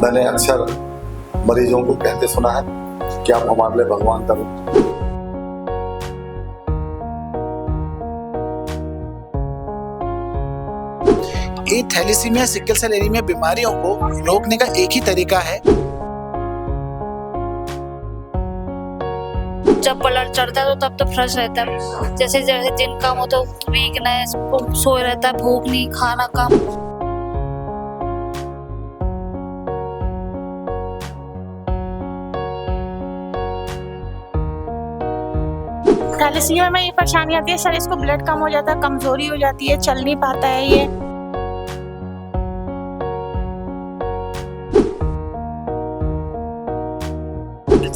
मैंने अक्सर मरीजों को कहते सुना है कि आप हमारे लिए भगवान का रूप। ये थैलेसीमिया सिकल सेल एनीमिया बीमारियों को रोकने का एक ही तरीका है। जब ब्लड चढ़ता है तो तब तो फ्रेश रहता है, जैसे जैसे दिन कम हो तो वीकनेस, सोए रहता है, भूख नहीं, खाना कम। थैलेसीमिया में ये परेशानी आती है सर, इसको ब्लड कम हो जाता है, कमजोरी हो जाती है, चल नहीं पाता है ये।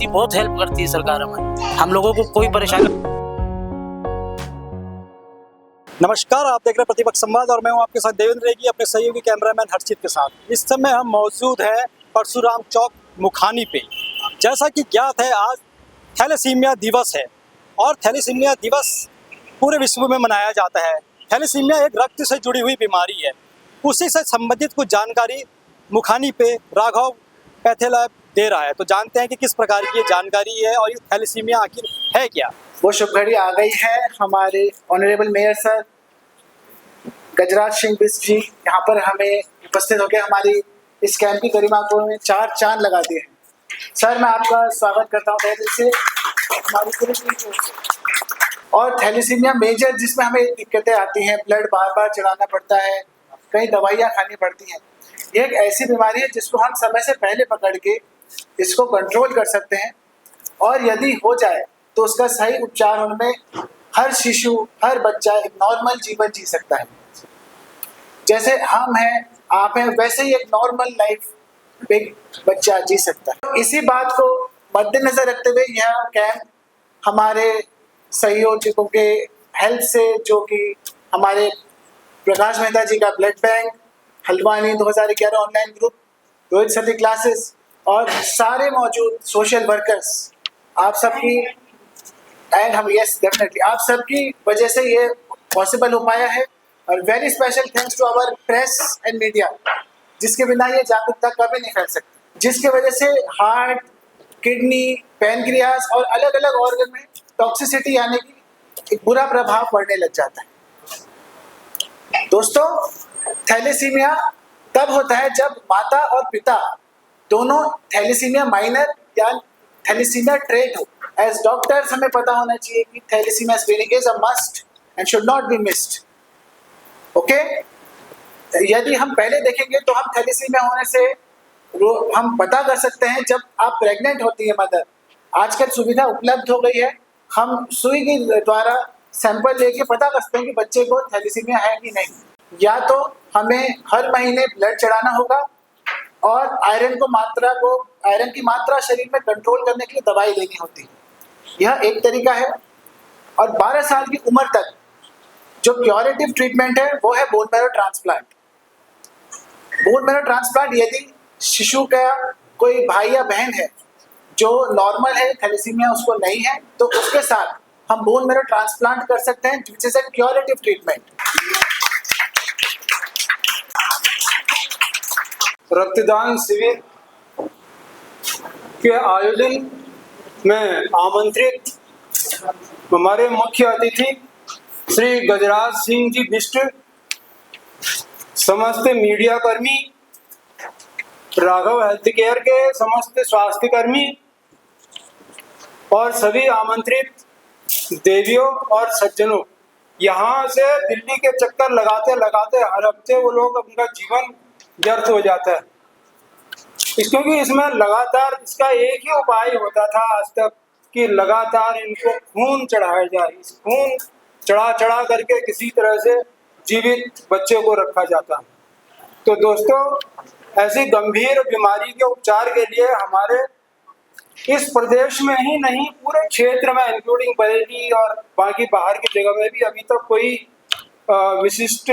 बहुत हेल्प करती है सरकार हमारी, हम लोगों को कोई परेशानी। नमस्कार, आप देख रहे हैं प्रतिपक्ष संवाद और मैं हूं आपके साथ देवेंद्र रेगी, अपने सहयोगी कैमरामैन हर्षित के साथ। इस समय हम मौजूद हैं परशुराम चौक मुखानी पे। जैसा कि ज्ञात है, आज थैलेसीमिया दिवस है और थैलेसीमिया दिवस पूरे विश्व में मनाया जाता है। थैलेसीमिया एक रक्त से जुड़ी हुई बीमारी है, उसी से संबंधित कुछ जानकारी मुखानी पे राघव पैथोलैब दे रहा है। तो जानते हैं कि किस प्रकार की ये जानकारी है और ये थैलेसीमिया आखिर है क्या। वो शुभ घड़ी आ गई है। हमारे honourable mayor sir Gajraj Singh Bisht जी यहाँ पर हमें उपस्थित होकर हमारी इस कैंप की गरिमा को चार चांद लगा दिए हैं। सर, मैं आपका स्वागत करता हूँ तहे दिल से हमारी पूरी टीम की ओर से। और थैलेसीमिया मेजर जिसमें हमें दिक्कतें आती हैं, ब्लड बार बार चढ़ाना पड़ता है, कई दवाइयाँ खानी पड़ती हैं। ये एक ऐसी बीमारी है जिसको हम समय से पहले पकड़ के इसको कंट्रोल कर सकते हैं और यदि हो जाए तो उसका सही उपचार होने में हर शिशु, हर बच्चा एक नॉर्मल जीवन जी सकता है। जैसे हम हैं, आप हैं, वैसे ही एक नॉर्मल लाइफ एक बच्चा जी सकता है। इसी बात को मद्देनजर रखते हुए यह कैंप हमारे सहयोजकों के हेल्प से, जो कि हमारे प्रकाश मेहता जी का blood bank, Haldwani 2011 online group, Rohit Sati classes और सारे मौजूद सोशल वर्कर्स, आप सबकी एंड हम यस डेफिनेटली आप सबकी वजह से ये पॉसिबल हो पाया है। और very special thanks to our press and media, जिसके बिना ये जागरूकता कभी नहीं फैल सकती, जिसके वजह से हार्ट, किडनी, पैनक्रियास और अलग अलग ऑर्गन में टॉक्सिसिटी आने की एक बुरा प्रभाव पड़ने लग जाता है। दोस्तों, थैलेसीमिया तब होता है जब माता और पिता दोनों थैलेसीमिया माइनर या थैलेसीमिया ट्रेट हो। एज डॉक्टर्स हमें पता होना चाहिए कि thalassemia screening is a must and should not be missed. Okay, यदि हम पहले देखेंगे तो हम थैलेसीमिया होने से हम पता कर सकते हैं जब आप प्रेग्नेंट होती है मदर। आजकल सुविधा उपलब्ध हो गई है, हम सुई के द्वारा सैंपल लेके पता कर सकते हैं कि बच्चे को थैलेसीमिया है कि नहीं। या तो हमें हर महीने ब्लड चढ़ाना होगा और आयरन की मात्रा शरीर में कंट्रोल करने के लिए दवाई लेनी होती है, यह एक तरीका है। और 12 साल की उम्र तक जो क्यूरेटिव ट्रीटमेंट है वो है bone marrow transplant. Bone marrow transplant यदि शिशु का कोई भाई या बहन है जो नॉर्मल है, थैलेसीमिया उसको नहीं है, तो उसके साथ हम बोन मैरो ट्रांसप्लांट कर सकते हैं, which is a curative treatment. रक्तदान शिविर के आयोजन में आमंत्रित हमारे मुख्य अतिथि श्री गजराज सिंह जी बिष्ट, समस्त मीडिया कर्मी, राघव हेल्थ केयर के समस्त स्वास्थ्य कर्मी और सभी आमंत्रित देवियों और सज्जनों, यहाँ से दिल्ली के चक्कर लगाते लगाते हर हफ्ते वो लोग उनका जीवन व्यर्थ हो जाता है। क्योंकि इसमें लगातार इसका एक ही उपाय होता था आज तक कि लगातार इनको खून चढ़ाया जाए। इस खून चढ़ा करके किसी तरह से जीवित बच्चे को रखा जाता है। तो दोस्तों, ऐसी गंभीर बीमारी के उपचार के लिए हमारे इस प्रदेश में ही नहीं, पूरे क्षेत्र में इंक्लूडिंग बरेली और बाकी बाहर की जगह में भी अभी तक कोई विशिष्ट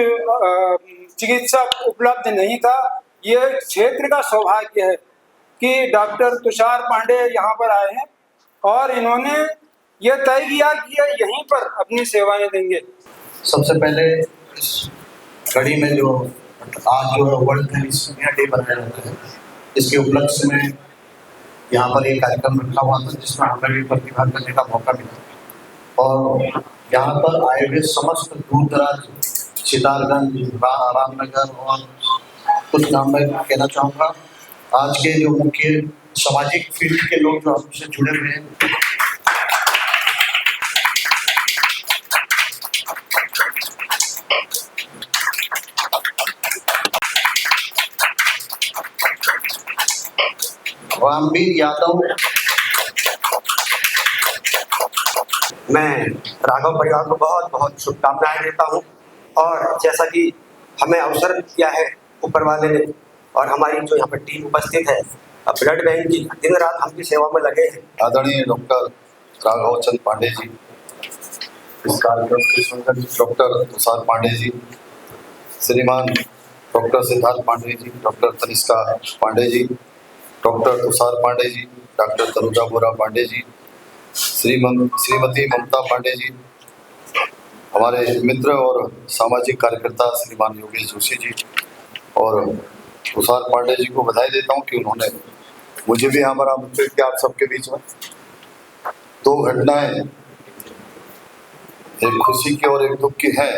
चिकित्सक उपलब्ध नहीं था। ये क्षेत्र का सौभाग्य है कि डॉक्टर तुषार पांडे यहाँ पर आए हैं और इन्होंने ये तय किया कि ये यहीं पर अपनी सेवाएं देंगे। सबसे पहले इस घड़ी में जो आज जो वर्ल्ड थैलेसीमिया डे मनाया जाता है, इसके उपलक्ष्य में यहाँ पर एक कार्यक्रम रखा हुआ था जिसमें हमें भी प्रतिभाग करने का मौका मिला और यहाँ पर आए हुए समस्त दूर दराज सितारगंज, रामनगर और कुछ नाम मैं कहना चाहूँगा। आज के जो मुख्य सामाजिक फील्ड के लोग जो हमसे जुड़े हुए हैं, रामवीर यादव, मैं राघव परिवार को बहुत बहुत शुभकामनाएं देता हूं और जैसा कि हमें अवसर दिया है ऊपर वाले ने और हमारी जो यहाँ पर टीम उपस्थित है ब्लड बैंक की दिन रात हम की सेवा में लगे हैं। आदरणीय डॉक्टर राघव चंद पांडे जी, इस कार्यक्रम के संगठन डॉक्टर तुषार पांडे जी, श्रीमान doctor Siddharth Pandey ji, doctor Tanishka Pandey ji, doctor Tushar Pandey ji, doctor Tanuja बोरा पांडे जी, श्रीमती ममता पांडे जी, हमारे मित्र और सामाजिक कार्यकर्ता श्रीमान योगेश जोशी जी और तुषार पांडे जी को बधाई देता हूं कि उन्होंने मुझे भी यहाँ पर आमंत्रित किया आप सबके बीच में। दो घटनाएं, एक खुशी की और एक दुख की है।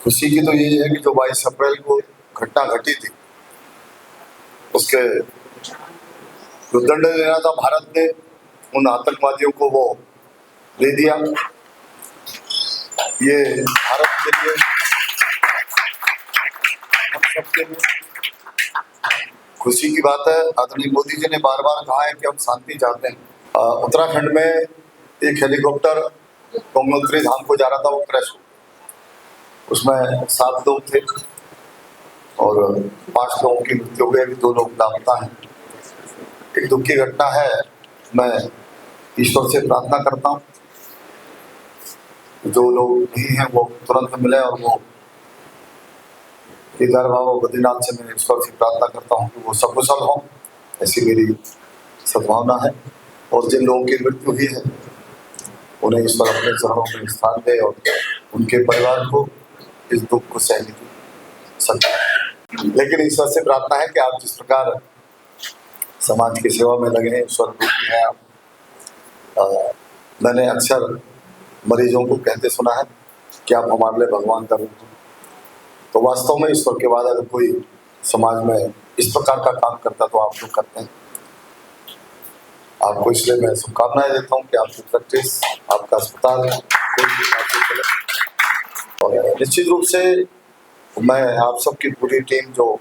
खुशी की तो ये है कि जो 22 अप्रैल को घटना घटी थी उसके जो दंड लेना था भारत ने उन आतंकवादियों को वो दे दिया। ये भारत के लिए, हम सबके लिए खुशी की बात है। आदरणीय मोदी जी ने बार बार कहा है कि हम शांति चाहते हैं। उत्तराखंड में एक हेलीकॉप्टर गंगोत्री धाम को जा रहा था, वो क्रैश हो, उसमें 7 लोग थे और 5 लोगों की मृत्यु हो गई, 2 लोग लापता हैं। एक दुख की घटना है। मैं ईश्वर से प्रार्थना करता हूँ जो लोग नहीं हैं वो तुरंत मिले और वो केदार बाबा बद्रीनाथ से मैं ईश्वर से प्रार्थना करता हूँ कि वो सकुशल हों, ऐसी मेरी सद्भावना है। और जिन लोगों की मृत्यु हुई है उन्हें ईश्वर अपने चरणों में स्थान दे और उनके परिवार को इस दुख को सहने की शक्ति। लेकिन ईश्वर से प्रार्थना है कि आप जिस प्रकार समाज की सेवा में लगे हैं, ईश्वर रूपी है आप। मैंने अक्सर मरीजों को कहते सुना है कि आप हमारे लिए भगवान का रूप हो। तो वास्तव में ईश्वर के बाद अगर कोई समाज में इस प्रकार का काम करता तो आप लोग करते हैं। आपको इसलिए मैं शुभकामनाएं देता हूँ कि आपकी प्रैक्टिस, आपका अस्पताल कोई भी चले। और निश्चित रूप से मैं आप सबकी पूरी टीम, जो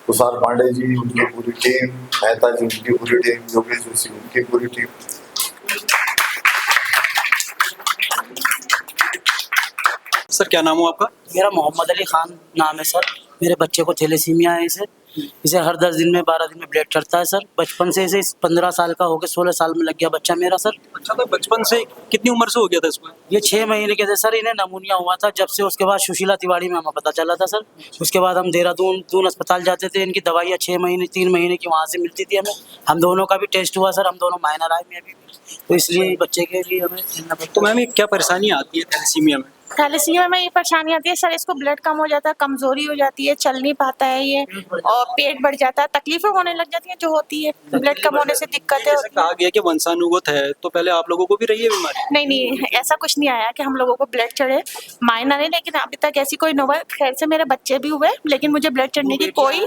तुषार पांडे जी उनकी पूरी टीम, मेहता जी उनकी पूरी टीम, योगेश जोशी उनकी पूरी टीम, सर क्या नाम हो आपका? मेरा मोहम्मद अली खान नाम है सर। मेरे बच्चे को थैलेसीमिया है। इसे हर 10 दिन में 12 दिन में ब्लड चढ़ता है सर। बचपन से इसे 15 साल का हो गया, 16 साल में लग गया बच्चा मेरा सर। अच्छा, तो बचपन से कितनी उम्र से हो गया था इसको? ये 6 महीने के थे सर। इन्हें नमूनिया हुआ था जब से, उसके बाद सुशीला तिवारी में हमें पता चला था सर। उसके बाद हम देहरादून अस्पताल जाते थे, इनकी दवाइयाँ 6 महीने 3 महीने की वहाँ से मिलती थी हमें। हम दोनों का भी टेस्ट हुआ सर, हम दोनों माइनर आए में अभी, तो इसलिए बच्चे के लिए हमें झेलना पड़ता है। तो मैम ये क्या परेशानी आती है थैलेसीमिया में? थैलेसीमिया में ये परेशानी आती है सर, इसको ब्लड कम हो जाता है, कमजोरी हो जाती है, चल नहीं पाता है ये, और पेट बढ़ जाता है, तकलीफें होने लग जाती हैं जो होती है ब्लड कम होने से दिक्कतें ऐसा होती कहा हैं। गया कि वंशानुगत है, तो पहले आप लोगों को भी रही है बीमारी? नहीं, ऐसा कुछ नहीं आया कि हम लोगों को ब्लड चढ़े। माइनर है लेकिन अभी तक ऐसी कोई नौबत, खैर से मेरे बच्चे भी हुए लेकिन मुझे ब्लड चढ़ने की कोई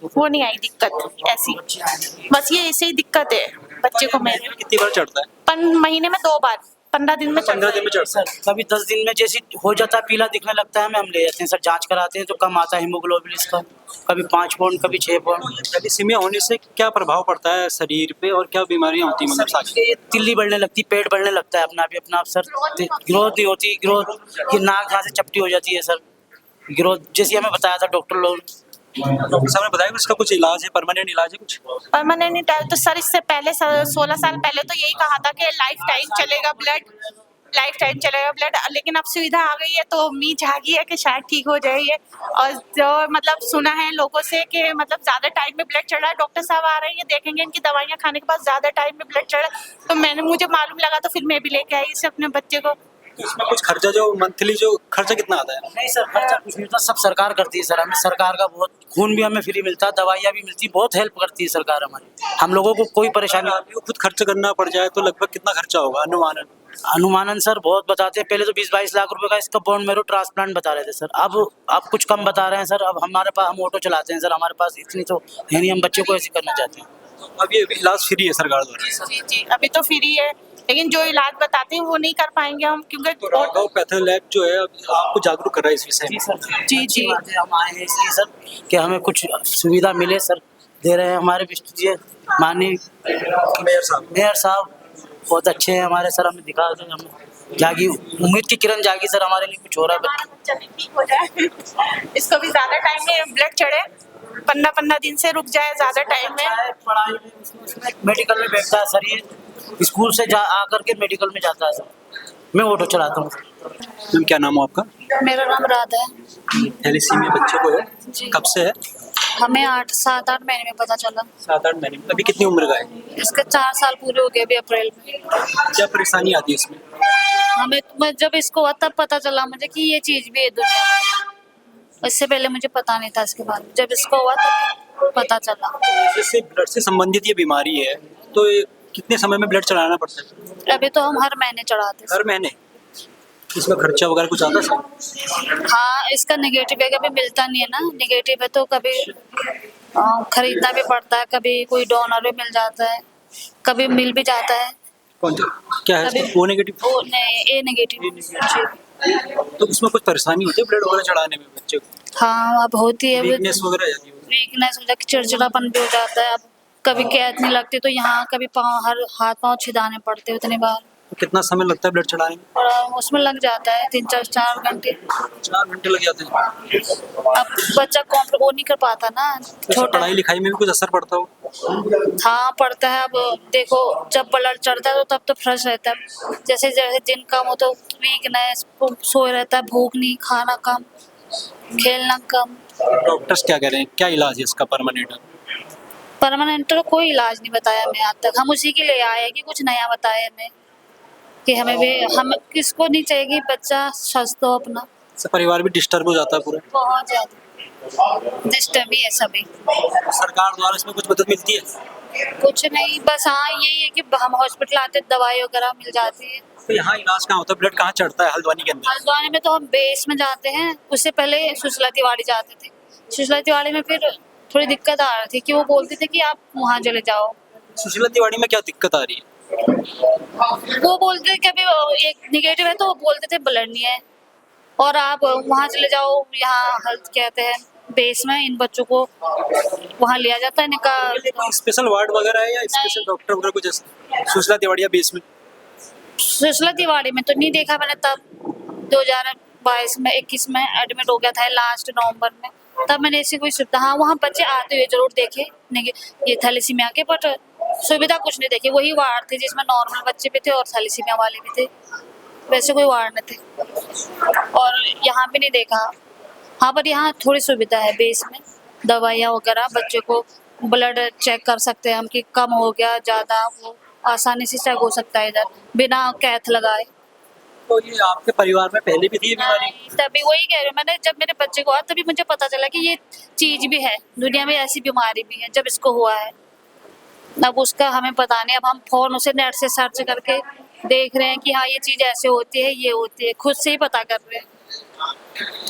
वो नहीं आई दिक्कत ऐसी। बस ये ऐसे ही दिक्कत है बच्चे को। मेरे कितनी बार चढ़ता है? महीने में 2 बार, 15 दिन में 15 दिन में चढ़ता है। कभी 10 दिन में जैसे हो जाता है, पीला दिखने लगता है, हम ले जाते हैं सर, जांच कराते हैं तो कम आता है हीमोग्लोबिन इसका, कभी 5 पॉइंट कभी 6 पॉइंट। थैलेसीमिया होने से क्या प्रभाव पड़ता है शरीर पे और क्या बीमारियां होती हैं? मतलब सारी ये तिल्ली बढ़ने लगती, पेट बढ़ने लगता है अपना आप सर। ग्रोथ नहीं होती, ग्रोथ ये नाक यहाँ से चपटी हो जाती है सर, ग्रोथ जैसे हमें बताया था डॉक्टर लोग। डॉक्टर साहब ने बताया कि इसका कुछ इलाज है, परमानेंट इलाज है कुछ? परमानेंट तो सर इससे पहले 16 साल पहले तो यही कहा था कि लाइफ टाइम चलेगा ब्लड, लेकिन अब सुविधा आ गई है तो उम्मीद जागी है कि शायद ठीक हो जाए ये। और जो मतलब सुना है लोगों से कि मतलब ज्यादा टाइम में ब्लड चढ़ रहा है, डॉक्टर साहब आ रहे हैं, ये देखेंगे इनकी दवाइयाँ खाने के बाद ज्यादा टाइम में ब्लड चढ़ा, तो मुझे मालूम लगा तो फिर मैं भी लेके आई इसे अपने बच्चे को। इसमें कुछ खर्चा, जो मंथली जो खर्चा कितना आता है? नहीं सर, खर्चा कुछ नहीं होता, सब सरकार करती है सर। हमें सरकार का बहुत खून भी हमें फ्री मिलता है, दवाइयाँ भी मिलती, बहुत हेल्प करती है सरकार हमारी, हम लोगों को कोई परेशानी। आदमी को खुद खर्च करना पड़ जाए तो लगभग कितना खर्चा होगा अनुमानन? अनुमानन सर बहुत बताते हैं, पहले तो 20-22 लाख रुपए का इसका बोन मैरो ट्रांसप्लांट बता रहे थे सर, अब कुछ कम बता रहे हैं सर। अब हमारे पास, हम ऑटो चलाते हैं सर, हमारे पास इतनी तो है नहीं, हम बच्चे को ऐसे करना चाहते हैं। अब ये इलाज फ्री है सरकार द्वारा? जी जी, अभी तो फ्री है, लेकिन जो इलाज बताते हैं वो नहीं कर पाएंगे हम, क्योंकि तो राघव पैथोलैब जो है अब आपको जागरूक कर रहा है इस विषय में? सर जी, अच्छी जी। बात है, हम आए हैं इसलिए सर कि हमें कुछ सुविधा मिले सर, दे रहे हैं हमारे जी माननीय मेयर साहब बहुत अच्छे हैं हमारे सर, हमें दिखा दें, हमें जागी उम्मीद की किरण जागी सर, हमारे लिए कुछ हो रहा है। बच्चा भी ठीक हो जाए, इसको भी ज्यादा टाइम में ब्लड चढ़े, 15 दिन से रुक जाए ज्यादा टाइम में। पढ़ाई में मेडिकल में बैठता है सर, ये स्कूल से आकर के मेडिकल में जाता है सर, मैं ऑटो चलाता हूँ। मैम क्या नाम है आपका? मेरा नाम राधा है। थैलेसीमिया बच्चे को है, जी। कब से है? हमें 7-8 महीने में पता चला। 7-8 महीने में। अभी कितनी उम्र का है? इसके 4 साल पूरे हो गए अभी अप्रैल में। क्या परेशानी आती है इसमें? मैं जब इसको हुआ तब पता चला मुझे कि ये चीज भी है दुनिया में। इससे पहले मुझे पता नहीं था इसके बारे में, जब इसको हुआ तब पता चला। जैसे ब्लड से संबंधित ये बीमारी है तो ये कितने समय में ब्लड चढ़ाना पड़ता है? अभी तो हम हर महीने चढ़ाते हैं। हर महीने? इसमें खर्चा वगैरह कुछ आता है? हाँ, इसका नेगेटिव है, कभी मिलता नहीं है ना, नेगेटिव है तो कभी खरीदना भी पड़ता है, कभी कोई डोनर भी मिल जाता है, कभी मिल भी जाता है। कौन क्या है? कभी ओ नेगेटिव? ओ नहीं, ए नेगेटिव जी। तो उसमें कुछ परेशानी होती है ब्लड वगैरह चढ़ाने में बच्चे को? हाँ, अब होती है, वीकनेस वगैरह आ जाती है? वीकनेस हो जाती, चिड़चिड़ापन भी हो जाता है। अब कभी कैद नहीं लगती तो यहाँ कभी पाँव, हर हाथ पाँव छिदाने पड़ते हैं उतनी बार, तो कितना समय लगता है ब्लड चढ़ाने में? और उसमें लग जाता है 3-4 घंटे। 4 घंटे लग जाते हैं। अब बच्चा वो नहीं कर पाता ना, तो छोटा। पढ़ाई लिखाई में भी कुछ असर पड़ता हो? हाँ, पड़ता है। अब देखो, जब ब्लड चढ़ता है तो तब तो फ्रेश रहता है, जैसे जैसे दिन कम हो तो वीकनेस, सोए रहता है, भूख नहीं, खाना कम, खेलना कम। डॉक्टर्स क्या कह रहे हैं, क्या इलाज है इसका परमानेंट? परमानेंट तो कोई इलाज नहीं बताया हमें आज तक, हम उसी के लिए आए हैं कि कुछ नया बताए हमें, कि हमें भी, हम किसको नहीं चाहिए कि बच्चा स्वस्थ हो अपना। परिवार भी डिस्टर्ब हो जाता है पूरा? बहुत ज्यादा डिस्टर्ब ही है सभी। सरकार द्वारा इसमें कुछ मदद मिलती है? कुछ नहीं, बस हाँ यही है कि हम हॉस्पिटल आते दवाई वगैरह मिल जाती है। तो यहाँ इलाज कहाँ होता है? ब्लड कहाँ चढ़ता है हल्द्वानी के अंदर? हल्द्वानी में तो हम बेस में जाते हैं, उससे पहले सुशीला तिवारी जाते थे। सुशीला तिवारी में फिर थोड़ी दिक्कत आ रही थी कि वो बोलते थे कि आप वहाँ चले जाओ। सुशीला तिवारी में क्या दिक्कत आ रही है? वो बोलते थे कि अभी एक नेगेटिव है तो वो बोलते थे ब्लड नहीं है, और आप वहाँ चले जाओ, यहाँ हेल्थ कहते हैं बेस में इन बच्चों को वहाँ लिया जाता है, इनका स्पेशल वार्ड वगैरह है या स्पेशल डॉक्टर वगैरह कुछ ऐसा सुशीला तिवारी बेस में? सुशीला तिवारी में तो नहीं देखा मैंने, तब 2022 में 21 में एडमिट हो गया था लास्ट नवंबर में, तब मैंने ऐसी कोई सुविधा, हाँ वहाँ बच्चे आते हुए जरूर देखे ये थैलेसीमिया के, बट सुविधा कुछ नहीं देखी। वही वार्ड थे जिसमें नॉर्मल बच्चे भी थे और थैलेसीमिया वाले भी थे, वैसे कोई वार्ड नहीं थे, और यहाँ भी नहीं देखा। हाँ, पर यहाँ थोड़ी सुविधा है बेस में, दवाइयाँ वगैरह, बच्चे को ब्लड चेक कर सकते हैं हम कि कम हो गया ज़्यादा, वो आसानी से चेक हो सकता है इधर बिना कैथ लगाए। तो ये आपके परिवार में पहले भी थी ये बीमारी? तभी वही कह रही हूँ मैंने, जब मेरे बच्चे को हुआ तभी मुझे पता चला कि ये चीज भी है दुनिया में, ऐसी बीमारी भी है, जब इसको हुआ है। अब उसका हमें पता नहीं, अब हम फोन उसे नेट से सर्च करके देख रहे हैं कि हाँ ये चीज ऐसे होती है, ये होती है, खुद से ही पता कर रहे हैं।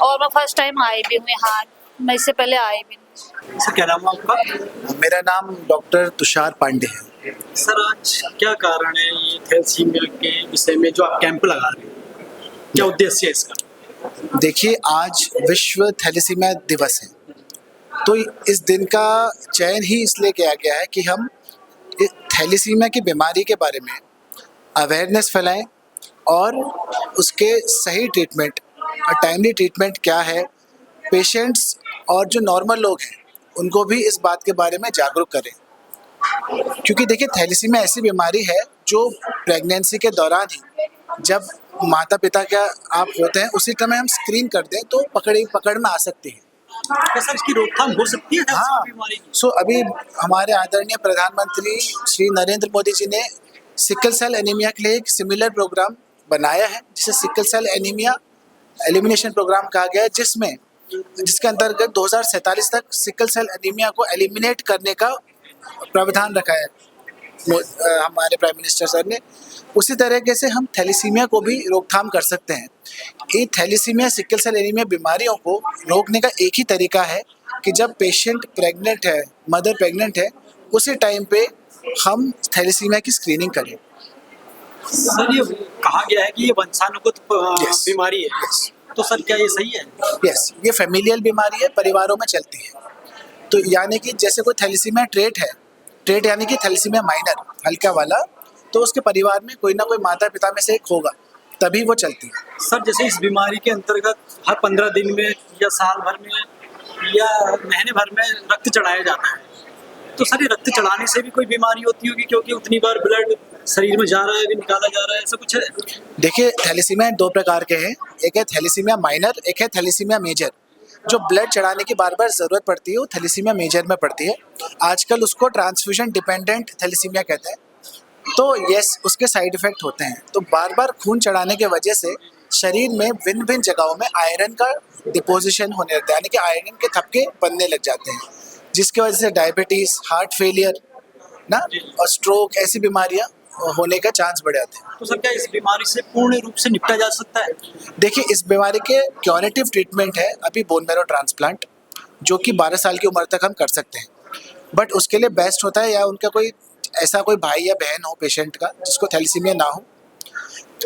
और मैं फर्स्ट टाइम आई भी हूँ यहाँ, मैं इससे पहले आई भी नहीं। सर क्या नाम है आपका? मेरा नाम डॉक्टर तुषार पांडे है। सर आज क्या कारण है ये थैलेसीमिया के विषय में जो आप कैंप लगा रहे हैं, क्या उद्देश्य है इसका? देखिए, आज विश्व थैलेसीमिया दिवस है, तो इस दिन का चयन ही इसलिए किया गया है कि हम थैलेसीमिया की बीमारी के बारे में अवेयरनेस फैलाएं और उसके सही ट्रीटमेंट और टाइमली ट्रीटमेंट क्या है, पेशेंट्स और जो नॉर्मल लोग हैं उनको भी इस बात के बारे में जागरूक करें। क्योंकि देखिए, थैलेसीमिया ऐसी बीमारी है जो प्रेगनेंसी के दौरान ही, जब माता पिता का आप होते हैं उसी समय हम स्क्रीन कर दें तो पकड़ में आ सकती है। क्या सर इसकी रोकथाम हो सकती है हाँ, बीमारी की? सो अभी हमारे आदरणीय प्रधानमंत्री श्री नरेंद्र मोदी जी ने सिकल सेल एनीमिया के लिए एक सिमिलर प्रोग्राम बनाया है, जिसे sickle cell anaemia elimination programme कहा गया है, जिसमें जिसके अंतर्गत 2047 तक सिकल सेल एनीमिया को एलिमिनेट करने का प्रावधान रखा है हमारे प्राइम मिनिस्टर सर ने। उसी तरीके से हम थैलीसीमिया को भी रोकथाम कर सकते हैं। ये थैलीसीमिया सिकल सेल एनीमिया बीमारियों को रोकने का एक ही तरीका है कि जब पेशेंट प्रेग्नेंट है, मदर प्रेग्नेंट है, उसी टाइम पे हम थैलीसीमिया की स्क्रीनिंग करें। सर ये कहा गया है कि ये वंशानुगत Yes. बीमारी है, Yes. तो सर क्या ये सही है? यस, ये फैमिलियल बीमारी है, परिवारों में चलती है। तो यानी कि जैसे कोई थैलीसीमिया ट्रेट है, ट्रेट यानी कि थैलीसीमिया माइनर, हल्का वाला, तो उसके परिवार में कोई ना कोई माता पिता में से एक होगा, तभी वो चलती है। सर जैसे इस बीमारी के अंतर्गत हर 15 दिन में या साल भर में या महीने भर में रक्त चढ़ाया जाता है, तो सर ये रक्त चढ़ाने से भी कोई बीमारी होती होगी, क्योंकि उतनी बार ब्लड शरीर में जा रहा है, भी निकाला जा रहा है, ऐसा कुछ है? देखिए, थैलीसीमिया दो प्रकार के हैं, एक है थैलीसीमिया माइनर, एक है थैलीसीमिया मेजर। जो ब्लड चढ़ाने की बार बार ज़रूरत पड़ती है वो थैलीसीमिया मेजर में पड़ती है। आजकल उसको ट्रांसफ्यूजन डिपेंडेंट थैलीसीमिया कहते हैं। तो यस, उसके साइड इफ़ेक्ट होते हैं। तो बार बार खून चढ़ाने की वजह से शरीर में भिन्न भिन्न जगहों में आयरन का डिपोजिशन होने लगता है, यानी कि आयरन के थपके बनने लग जाते हैं, जिसकी वजह से डायबिटीज़, हार्ट फेलियर ना और स्ट्रोक ऐसी बीमारियां होने का चांस बढ़ जाते हैं। तो सर क्या इस बीमारी से पूर्ण रूप से निपटा जा सकता है? देखिए, इस बीमारी के क्योरेटिव ट्रीटमेंट है अभी बोन मैरो ट्रांसप्लांट, जो कि 12 साल की उम्र तक हम कर सकते हैं। बट उसके लिए बेस्ट होता है या उनका कोई ऐसा कोई भाई या बहन हो पेशेंट का जिसको थैलीसीमिया ना हो।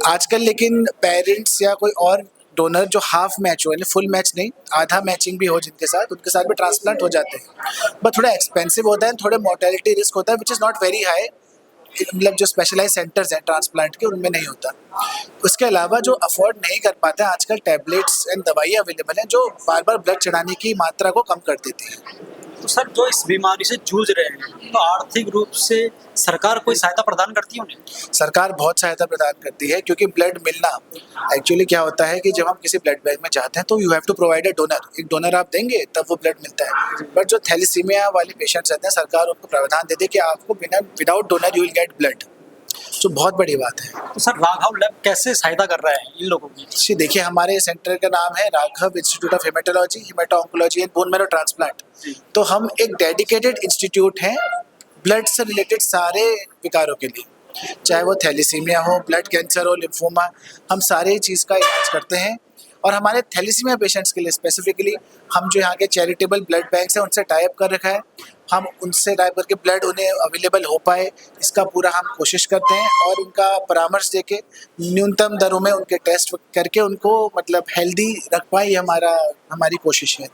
आजकल लेकिन पेरेंट्स या कोई और डोनर जो हाफ मैच हो, यानी फुल मैच नहीं, आधा मैचिंग भी हो जिनके साथ, उनके साथ भी ट्रांसप्लांट हो जाते हैं। बट थोड़ा एक्सपेंसिव होता है, थोड़े मोर्टेलिटी रिस्क होता है, which is not very high. मतलब जो स्पेशलाइज सेंटर्स हैं ट्रांसप्लांट के, उनमें नहीं होता। उसके अलावा जो अफोर्ड नहीं कर पाते हैं, आजकल टैबलेट्स एंड दवाइयाँ अवेलेबल हैं जो बार बार ब्लड चढ़ाने की मात्रा को कम कर देती हैं। तो सर जो इस बीमारी से जूझ रहे हैं, तो आर्थिक रूप से सरकार कोई सहायता प्रदान करती है उन्हें? सरकार बहुत सहायता प्रदान करती है, क्योंकि ब्लड मिलना एक्चुअली क्या होता है कि जब हम किसी ब्लड बैंक में जाते हैं तो you have to provide a donor. एक डोनर आप देंगे तब वो ब्लड मिलता है। बट जो थैलीसीमिया वाले पेशेंट्स रहते हैं, सरकार उनको प्रावधान देती है कि आपको without donor you will get blood, जो बहुत बड़ी बात है। तो सर राघव लैब कैसे सहायता कर रहा है इन लोगों की? जी देखिए, हमारे सेंटर का नाम है Raghav institute of haematology, haemato oncology and bone marrow transplant. तो हम एक डेडिकेटेड इंस्टीट्यूट हैं ब्लड से रिलेटेड सारे विकारों के लिए, चाहे वो थैलीसीमिया हो, ब्लड कैंसर हो, लिम्फोमा, हम सारे चीज़ का इलाज करते हैं। और हमारे थैलीसीमिया पेशेंट्स के लिए स्पेसिफिकली हम जो यहाँ के चैरिटेबल ब्लड बैंक्स हैं उनसे टाई अप कर रखा है। हम उनसे टाई अप करके ब्लड उन्हें अवेलेबल हो पाए, इसका पूरा हम कोशिश करते हैं और उनका परामर्श देके न्यूनतम दरों में उनके टेस्ट करके उनको मतलब हेल्दी रख पाए, ये हमारी कोशिश है।